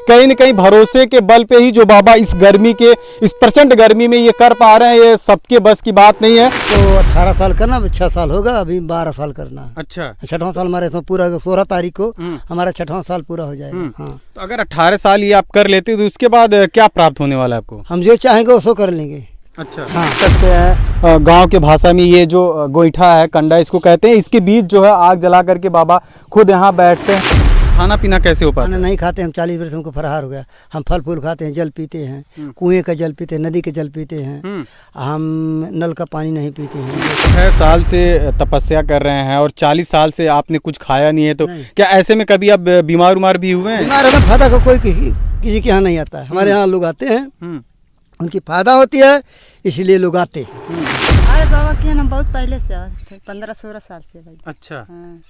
कहीं न कहीं भरोसे के बल पे ही जो बाबा इस गर्मी के, इस प्रचंड गर्मी में ये कर पा रहे हैं, ये सबके बस की बात नहीं है। तो 18 साल करना, 6 साल होगा, अभी 12 साल करना। अच्छा, 6वां साल हमारे इसमें पूरा 16 तारीख को हमारा 6वां साल पूरा हो जाएगा। हाँ, तो अगर 18 साल ये आप कर लेते तो उसके बाद क्या प्राप्त होने वाला है आपको? हम जो चाहेंगे वो कर लेंगे। अच्छा, हाँ, सकते हैं गांव के भाषा में ये जो गोईठा है, कंडा इसको कहते हैं, इसके बीच जो है आग जला करके बाबा खुद यहाँ बैठते हैं। खाना पीना कैसे हो पाता है? खाना नहीं खाते हम, 40 वर्ष हमको फरार हो गया। हम फल फूल खाते हैं, जल पीते हैं, कुएं का जल पीते हैं, नदी के जल पीते हैं, हम नल का पानी नहीं पीते हैं। 6 साल से तपस्या कर रहे हैं और 40 साल से आपने कुछ खाया नहीं है, तो क्या ऐसे में कभी आप बीमार उमार भी हुए हैं? हमारे यहाँ फायदा का कोई किसी के यहाँ नहीं आता है। हमारे यहाँ लोग आते हैं, उनकी फायदा होती है, इसलिए लोग आते हैं। अरे बाबा के ना बहुत पहले से 15-16 साल से भाई। अच्छा, हाँ।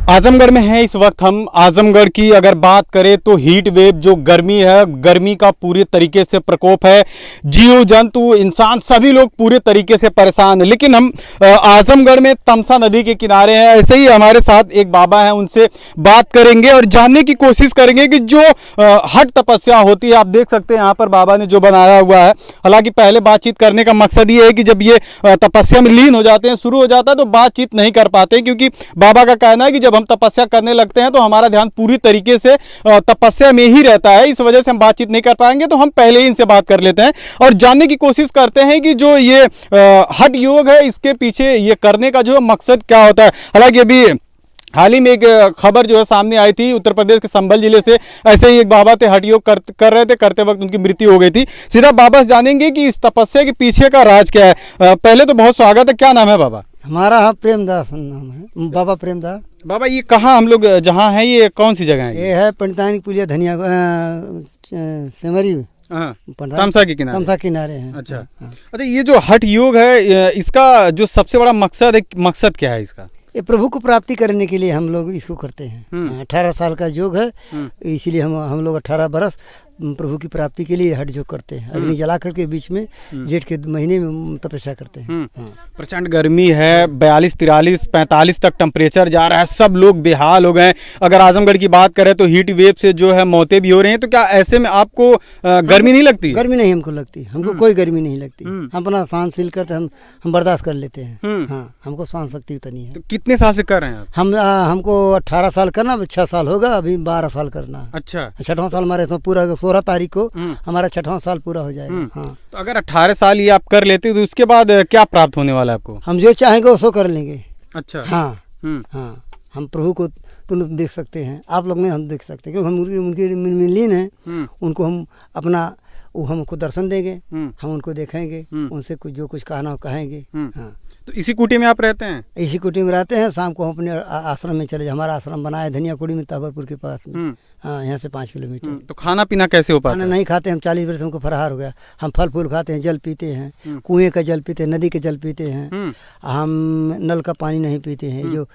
आजमगढ़ में है इस वक्त हम। आजमगढ़ की अगर बात करें तो हीट वेव जो गर्मी है, गर्मी का पूरे तरीके से प्रकोप है। जीव जंतु इंसान सभी लोग पूरे तरीके से परेशान है। लेकिन हम आजमगढ़ में तमसा नदी के किनारे हैं। ऐसे ही हमारे साथ एक बाबा हैं, उनसे बात करेंगे और जानने की कोशिश करेंगे कि जो हठ तपस्या होती है, आप देख सकते हैं यहाँ पर बाबा ने जो बनाया हुआ है। हालांकि पहले बातचीत करने का मकसद ये है कि जब ये तपस्या में लीन हो जाते हैं, शुरू हो जाता है, तो बातचीत नहीं कर पाते, क्योंकि बाबा का कहना है कि जब हम तपस्या करने लगते हैं तो हमारा ध्यान पूरी तरीके से तपस्या में ही रहता है। इस वजह से हम बातचीत नहीं कर पाएंगे, तो हम पहले ही इनसे बात कर लेते हैं और जानने की कोशिश करते हैं कि जो ये हठ योग है, इसके पीछे ये करने का जो मकसद क्या होता है। हालांकि अभी हाल ही में एक खबर जो है सामने आई थी उत्तर प्रदेश के संभल जिले से। ऐसे ही एक बाबा थे, हठ योग कर रहे थे, करते वक्त उनकी मृत्यु हो गई थी। सीधा बाबा से जानेंगे कि इस तपस्या के पीछे का राज क्या है। पहले तो बहुत स्वागत है। क्या नाम है बाबा? हमारा प्रेमदास नाम है, बाबा प्रेमदास। बाबा ये कहाँ हम लोग जहाँ हैं, ये कौन सी जगह है? ये है पंडितानी पुलिया धनिया सेमरी, तमसा के किनारे। तमसा किनारे हैं। अच्छा, अच्छा, ये जो हठ योग है, इसका जो सबसे बड़ा मकसद है, मकसद क्या है इसका? ये प्रभु को प्राप्ति करने के लिए हम लोग इसको करते हैं। 18 साल का योग है, इसीलिए हम लोग 18 बरस प्रभु की प्राप्ति के लिए हठ योग करते हैं। अग्नि जला करके बीच में जेठ के महीने में तपस्या करते हैं। प्रचंड गर्मी है, 42, 43, 45 तक टेम्परेचर जा रहा है, सब लोग बेहाल हो गए। अगर आजमगढ़ की बात करें तो हीट वेव से जो है मौतें भी हो रही हैं। तो क्या ऐसे में आपको गर्मी नहीं लगती? गर्मी नहीं हमको लगती, हमको कोई गर्मी नहीं लगती। हम अपना सहनशील करते, हम बर्दाश्त कर लेते हैं। हाँ, हमको सहन शक्ति उतनी है। तो कितने साल से कर रहे हैं आप? हमको 18 साल करना, 6 साल होगा, अभी 12 साल करना। अच्छा, 6वां साल हमारे इसमें पूरा 16 तारीख को हमारा 6वां साल पूरा हो जाएगा। हाँ, तो अगर 18 साल ये आप कर लेते तो उसके बाद क्या प्राप्त होने वाला है आपको? हम जो चाहेंगे वो कर लेंगे। अच्छा, हाँ, हाँ, हम प्रभु को तुम देख सकते हैं, आप लोग नहीं हम देख सकते, क्योंकि हम उनके में लीन हैं। उनको हम अपना वो हमको दर्शन देंगे, हम उनको देखेंगे, उनसे कुछ जो कुछ कहना हो कहेंगे। हाँ, तो इसी कुटी में आप रहते हैं? इसी कुटी में रहते हैं। शाम को हम अपने आश्रम में चले, हमारा आश्रम बना है धनिया कुड़ी में, ताबरपुर के पास में। हाँ, यहाँ से 5 किलोमीटर। तो खाना पीना कैसे हो पाता है? खाना नहीं खाते हम, 40 वर्ष हमको फरार हो गया। हम फल फूल खाते हैं, जल पीते हैं, कुएं का जल पीते हैं, नदी के जल पीते हैं, हम नल का पानी नहीं पीते हैं। जो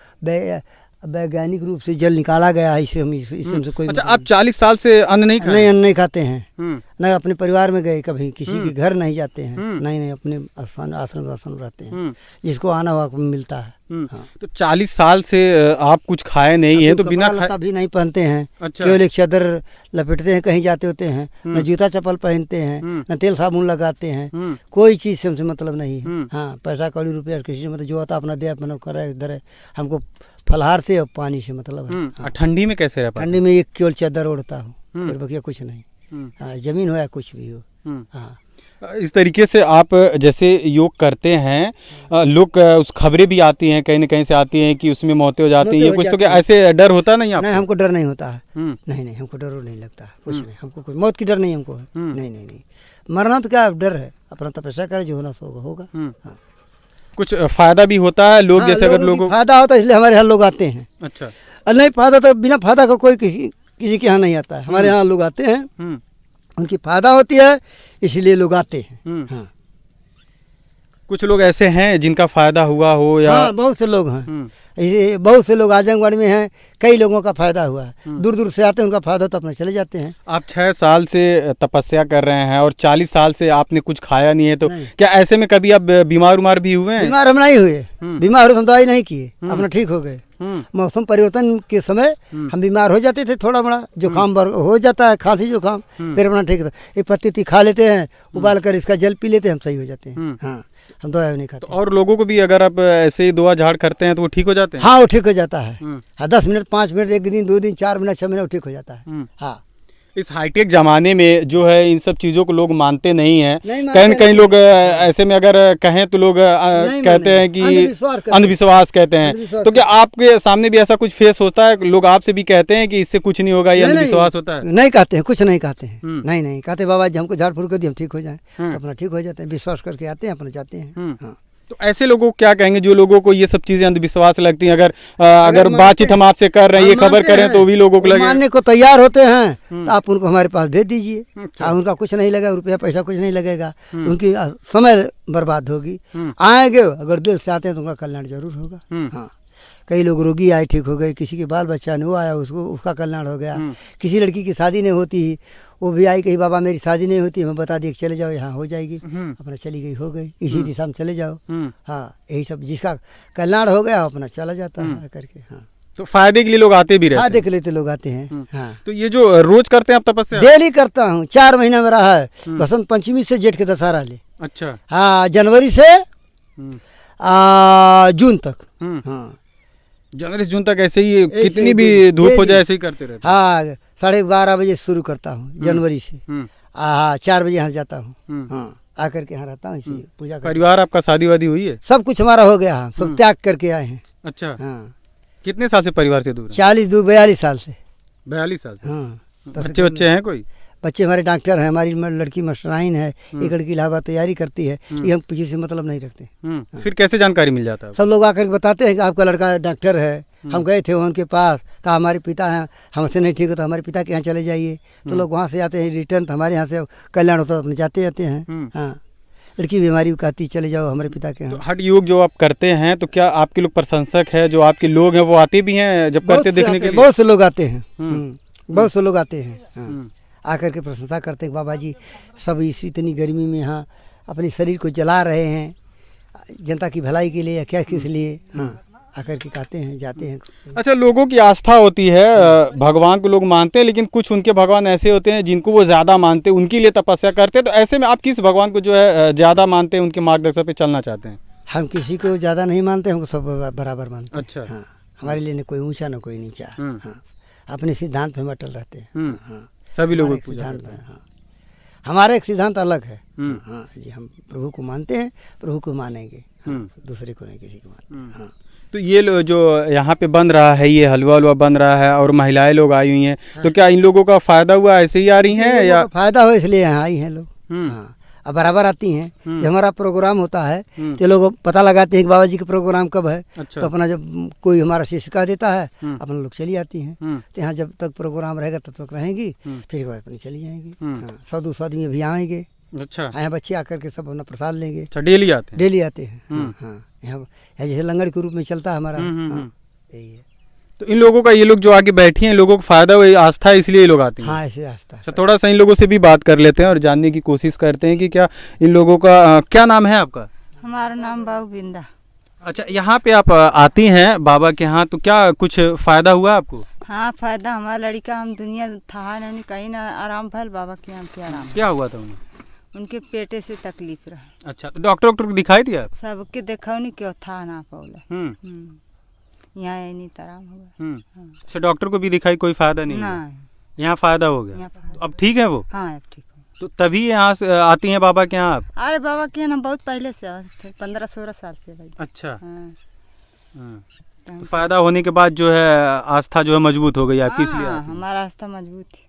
वैज्ञानिक रूप से जल निकाला गया है, इससे हमसे कोई। अच्छा, आप 40 साल से अन्न नहीं खाते? नहीं, अन्न नहीं खाते हैं। न अपने परिवार में गए, कभी किसी के घर नहीं जाते हैं। नहीं, अपने आश्रम रहते हैं, जिसको आना हुआ मिलता है। हाँ। तो 40 साल से आप कुछ खाए नहीं है, तो बिना खाए भी नहीं पहनते हैं। अच्छा, केवल एक चादर लपेटते हैं, कहीं जाते होते हैं, न जूता चप्पल पहनते हैं, न तेल साबुन लगाते हैं, कोई चीज़ से हमसे मतलब नहीं है। हाँ, पैसा कौड़ी रुपया किसी से मतलब जो आता अपना दे, अपना करे धरे। हमको फलहार से और पानी से मतलब है। हाँ। ठंडी में कैसे रह पाते? ठंडी में एक केवल चादर ओढ़ता हूँ, फिर बकिया कुछ नहीं। हाँ, जमीन हो या कुछ भी हो। हाँ, इस तरीके से आप जैसे योग करते हैं, लोग उस खबरें भी आती हैं, कहीं न कहीं से आती हैं कि उसमें मौतें हो जाती हैं, कुछ तो क्या ऐसे डर होता नहीं आपको? नहीं, हमको डर नहीं होता है। नहीं, हमको डर नहीं लगता, कुछ नहीं, हमको कोई मौत की डर नहीं हमको है। नहीं, मरना तो क्या डर है, अपना तपस्या करे, जो होना सो होगा। हाँ। कुछ फायदा भी होता है लोग, जैसे अगर लोगों को फायदा होता है इसलिए हमारे यहाँ लोग आते हैं। अच्छा, और नहीं फायदा तो बिना फायदा का कोई किसी के यहाँ नहीं आता है। हमारे यहाँ लोग आते हैं, उनकी फायदा होती है, इसलिए लोग आते हैं। हाँ, कुछ लोग ऐसे हैं जिनका फायदा हुआ हो या? हाँ, बहुत से लोग हैं। ये बहुत से लोग आजमगढ़ में हैं, कई लोगों का फायदा हुआ है, दूर दूर से आते हैं, उनका फायदा तो अपना चले जाते हैं। आप 6 साल से तपस्या कर रहे हैं और 40 साल से आपने कुछ खाया नहीं है, तो क्या ऐसे में कभी आप बीमार उमार भी हुए हैं? बीमार हम नहीं हुए, बीमार हो हम दवाई नहीं किए, अपना ठीक हो गए। मौसम परिवर्तन के समय हम बीमार हो जाते थे, थोड़ा बड़ा जुकाम हो जाता है, खांसी जुकाम, फिर अपना ठीक होता। एक पत्ती खा लेते हैं, उबाल कर इसका जल पी लेते हैं, हम सही हो जाते हैं। हाँ, हम दवाई नहीं खाते। तो और लोगों को भी अगर आप ऐसे ही दुआ झाड़ करते हैं तो वो ठीक हो जाते हैं? हाँ, वो ठीक हो जाता है। हाँ, 10 मिनट, 5 मिनट, 1 दिन, 2 दिन, 4 महीना, 6 महीना वो ठीक हो जाता है। हाँ, इस हाईटेक जमाने में जो है इन सब चीज़ों को लोग मानते नहीं हैं। नहीं मानते कहीं न कहीं लोग ऐसे में अगर कहें तो लोग कहते हैं कि अंधविश्वास कहते हैं। तो क्या आपके सामने भी ऐसा कुछ फेस होता है? लोग आपसे भी कहते हैं कि इससे कुछ नहीं होगा, ये अंधविश्वास होता है? नहीं कहते हैं, कुछ नहीं कहते हैं। नहीं कहते, बाबा जी हमको झाड़ फूक कर दिए, हम ठीक हो जाएं, तो अपना ठीक हो जाते हैं, विश्वास करके आते हैं, अपना जाते हैं। हाँ। तो ऐसे लोगों को क्या कहेंगे जो लोगों को ये सब चीजें अंधविश्वास लगती हैं? अगर बातचीत हम आपसे कर रहे हैं, ये खबर करें तो भी लोगों को लगे मानने को तैयार होते हैं, तो आप उनको हमारे पास भेज दीजिए। उनका कुछ नहीं लगेगा, रुपया पैसा कुछ नहीं लगेगा, उनकी समय बर्बाद होगी। आएंगे, अगर दिल से आते हैं तो उनका कल्याण जरूर होगा। हाँ, कई लोग रोगी आए, ठीक हो गए, किसी के बाल बच्चा नहीं, वो आया, उसको उसका कल्याण हो गया। किसी लड़की की शादी नहीं होती, वो भी आई, कही बाबा मेरी शादी नहीं होती, हमें बता दिए कि चले जाओ, यहाँ हो जाएगी, अपना चली गई, हो गई, इसी दिशा में चले जाओ। हाँ, यही सब, जिसका कल्याण हो गया अपना चला जाता है करके। हाँ, तो फायदे के लिए लोग आते भी रहते हैं? हाँ, देख लेते लोग आते हैं। हाँ, तो ये जो रोज करते हैं आप तपस्या? डेली करता हूँ, 4 महीना में रहा है, बसंत पंचमी से जेठ के दशहरा ले। अच्छा। हाँ, जनवरी से जून तक। हाँ, जनवरी से जून तक ऐसे ही, कितनी भी धूप हो जाए ऐसे ही करते रहते? हाँ, 12:30 बजे शुरू करता हूँ जनवरी से। हाँ, 4 बजे यहाँ जाता हूँ। हाँ, आकर के यहाँ रहता हूँ, पूजा कर। परिवार आपका शादी वादी हुई है? सब कुछ हमारा हो गया, सब त्याग करके आए हैं। अच्छा। हाँ, कितने साल से परिवार से दूर? 42 साल से। 42 साल से? हाँ। बच्चे हैं कोई? बच्चे हमारे डॉक्टर हैं, हमारी लड़की मास्टराइन है, एक लड़की इलाहाबाद तैयारी करती है। ये हम किसी से मतलब नहीं रखते। फिर कैसे जानकारी मिल जाता है? सब लोग आकर के बताते हैं कि आपका लड़का डॉक्टर है। हम गए थे उनके पास, कहा हमारे पिता हैं, हमसे नहीं ठीक होता, हमारे पिता के यहाँ चले जाइए। तो लोग वहाँ से आते हैं रिटर्न, तो हमारे यहाँ से कल्याण होता है, अपने जाते हैं। हाँ, लड़की बीमारी कहती चले जाओ हमारे पिता के यहाँ। तो हठ योग जो आप करते हैं, तो क्या आपके लोग प्रशंसक है, जो आपके लोग हैं वो आते भी हैं जब करते देखने के लिए? बहुत से लोग आते हैं। बहुत से लोग आते हैं, आकर के प्रशंसा करते हैं, बाबा जी सब इतनी गर्मी में यहाँ अपने शरीर को जला रहे हैं, जनता की भलाई के लिए या क्या, किस लिए। हाँ, आकर के कहते हैं, जाते हैं। अच्छा, लोगों की आस्था होती है, भगवान को लोग मानते हैं, लेकिन कुछ उनके भगवान ऐसे होते हैं जिनको वो ज़्यादा मानते हैं, उनके लिए तपस्या करते हैं। तो ऐसे में आप किस भगवान को जो है ज़्यादा मानते हैं, उनके मार्गदर्शन पे चलना चाहते हैं? हम किसी को ज़्यादा नहीं मानते, हमको सब बराबर मानते हैं। अच्छा। हाँ, हमारे लिए न कोई ऊँचा न कोई नीचा। हाँ, अपने सिद्धांत पे हम अटल रहते हैं। हाँ, सभी लोगों को सिद्धांत है। हाँ, हमारा एक सिद्धांत अलग है। हाँ जी, हम प्रभु को मानते हैं, प्रभु को मानेंगे, दूसरे को नहीं, किसी को मानते। हाँ, तो ये जो यहाँ पे बन रहा है, ये हलवा हलवा बन रहा है और महिलाएं लोग आई हुई हैं, तो क्या इन लोगों का फायदा हुआ, ऐसे ही आ रही हैं या? फायदा हो इसलिए यहाँ आई हैं लोग। हाँ, अब बराबर आती हैं। जब हमारा प्रोग्राम होता है तो लोग पता लगाते हैं कि बाबा जी का प्रोग्राम कब है। अच्छा। तो अपना जब कोई हमारा शिष्य का देता है, अपना लोग चली आती हैं। तो यहाँ जब तक प्रोग्राम रहेगा तब तक रहेंगी, फिर अपनी चली जाएंगी। 100-200 आदमी अभी आएंगे। अच्छा। यहाँ बच्चे आकर के सब अपना प्रसाद लेंगे। अच्छा, डेली आते हैं? डेली आते हैं। हाँ, यहाँ जैसे लंगर के रूप में चलता है हमारा। यही है। तो इन लोगों का, ये लोग जो आगे बैठी हैं, लोगों को फायदा हुआ, आस्था है, इसलिए ये लोग आते हैं? हाँ, ऐसे आस्था। अच्छा, थोड़ा सा इन लोगों से भी बात कर लेते हैं और जानने की कोशिश करते हैं कि क्या इन लोगों का, क्या नाम है आपका? हमारा नाम बाबू बिंदा। अच्छा, यहाँ पे आप आती हैं बाबा के यहाँ, तो क्या कुछ फायदा हुआ आपको? हाँ, फायदा हमारा लड़का, हम दुनिया था नहीं, कहीं ना आराम भल, बाबा के यहाँ क्या आराम। क्या हुआ था उन्हें? उनके पेटे से तकलीफ रहा। अच्छा, तो डॉक्टर को दिखाई दिया? सबके देखा नहीं, क्यों था ना पौला। यहाँ नहीं आराम होगा। अच्छा, डॉक्टर को भी दिखाई, कोई फायदा नहीं? यहाँ फायदा हो गया। तो अब ठीक है वो? हाँ, अब ठीक है। तो तभी यहाँ से आती हैं बाबा के यहाँ आप? अरे बाबा के यहाँ बहुत पहले से आते थे, 15-16 साल से भाई। अच्छा। तो फायदा होने के बाद जो है आस्था जो है मजबूत हो गई आपकी, इसलिए? हमारा आस्था मजबूत थी।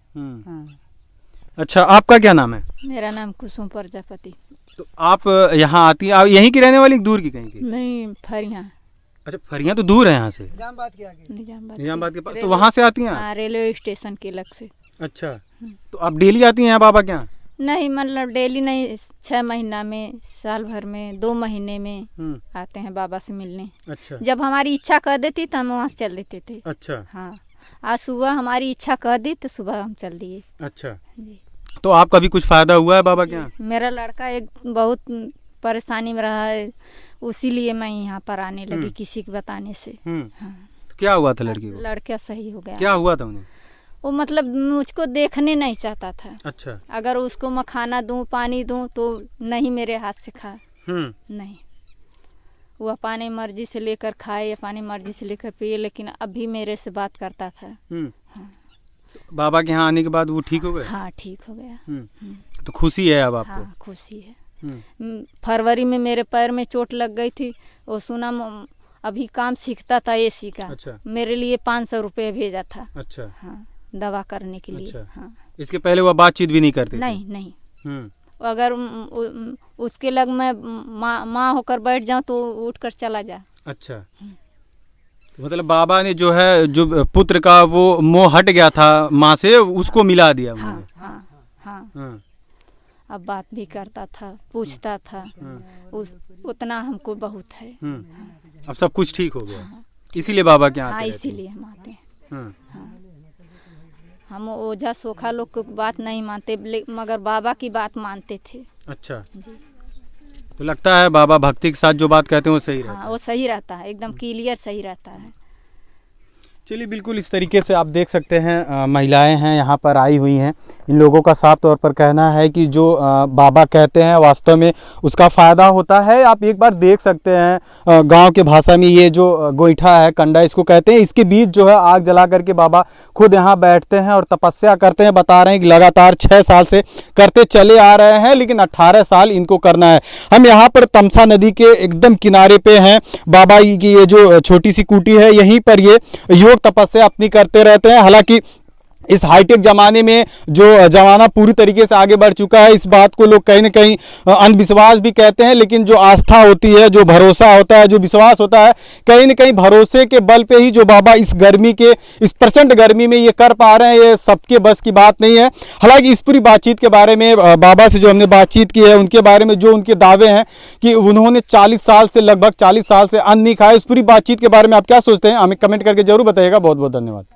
अच्छा, आपका क्या नाम है? मेरा नाम कुसुम प्रजापति। तो आप यहाँ आती हैं, आप यहीं की रहने वाली, दूर की कहीं की? नहीं, फरिया। अच्छा, फरिया तो दूर है यहाँ से? निजामाबाद के पास। तो वहाँ से आती हैं? हाँ, रेलवे स्टेशन के लग से। अच्छा, तो आप डेली आती हैं यहाँ बाबा के यहाँ? नहीं, मतलब डेली नहीं, 6 महीना में साल भर में 2 महीने में आते हैं बाबा से मिलने। अच्छा। जब हमारी इच्छा कर देती तो हम वहाँ से चल देते थे। अच्छा। हाँ, आज सुबह हमारी इच्छा कर दी तो सुबह हम चल दिए। अच्छा जी। तो आपका भी कुछ फायदा हुआ है बाबा के यहाँ? मेरा लड़का एक बहुत परेशानी में रहा है, उसीलिए मैं यहाँ पर आने लगी किसी के बताने से। हाँ। क्या हुआ था लड़की को? लड़का सही हो गया। क्या हुआ था उन्हें? वो मतलब मुझको देखने नहीं चाहता था। अच्छा। अगर उसको मैं खाना दूं, पानी दूं तो नहीं मेरे हाथ से खा। नहीं, वो अपनी मर्जी से लेकर खाए, अपनी मर्जी से लेकर पिए, लेकिन अभी मेरे से बात करता था। हाँ। बाबा के यहाँ आने के बाद वो ठीक हो गए? हाँ, ठीक हो गया। तो खुशी है अब आपको? हाँ, खुशी है। फरवरी में मेरे पैर में चोट लग गई थी, वो सुना अभी काम सीखता था एसी का। अच्छा। मेरे लिए 500 रुपये भेजा था। अच्छा। हाँ, दवा करने के लिए। अच्छा। हाँ। इसके पहले वो बातचीत भी नहीं करते? नहीं। अगर उसके लग मैं माँ होकर बैठ जाऊँ तो उठ कर चला जा। अच्छा। मतलब बाबा ने जो है, जो पुत्र का वो मोह हट गया था माँ से, उसको मिला दिया। हाँ। अब बात भी करता था, पूछता था, उतना हमको बहुत है। अब सब कुछ ठीक हो गया। हाँ। इसीलिए बाबा के यहाँ आते हैं? हाँ, इसीलिए हम आते हैं। हाँ। हम ओझा सोखा लोग की बात नहीं मानते, मगर बाबा की बात मानते थे। अच्छा जी। तो लगता है बाबा भक्ति के साथ जो बात कहते हैं वो सही रहता है? हाँ, वो सही रहता है, एकदम क्लियर सही रहता है। चलिए, बिल्कुल इस तरीके से आप देख सकते हैं महिलाएं हैं यहाँ पर आई हुई हैं। इन लोगों का साफ तौर पर कहना है कि जो बाबा कहते हैं वास्तव में उसका फ़ायदा होता है। आप एक बार देख सकते हैं गांव के भाषा में ये जो गोईठा है, कंडा इसको कहते हैं, इसके बीच जो है आग जला करके बाबा खुद यहाँ बैठते हैं और तपस्या करते हैं। बता रहे हैं कि लगातार 6 साल से करते चले आ रहे हैं, लेकिन 18 साल इनको करना है। हम यहाँ पर तमसा नदी के एकदम किनारे पे हैं। बाबा की ये जो छोटी सी कुटी है, यहीं पर ये योग तपस्या अपनी करते रहते हैं। हालांकि इस हाईटेक जमाने में जो जमाना पूरी तरीके से आगे बढ़ चुका है, इस बात को लोग कहीं ना कहीं अंधविश्वास भी कहते हैं, लेकिन जो आस्था होती है, जो भरोसा होता है, जो विश्वास होता है, कहीं ना कहीं भरोसे के बल पे ही जो बाबा इस गर्मी के, इस प्रचंड गर्मी में ये कर पा रहे हैं, ये सबके बस की बात नहीं है। हालांकि इस पूरी बातचीत के बारे में बाबा से जो हमने बातचीत की है, उनके बारे में जो उनके दावे हैं कि उन्होंने 40 साल से, लगभग 40 साल से अन्न नहीं खाया, इस पूरी बातचीत के बारे में आप क्या सोचते हैं हमें कमेंट करके जरूर बताइएगा। बहुत बहुत धन्यवाद।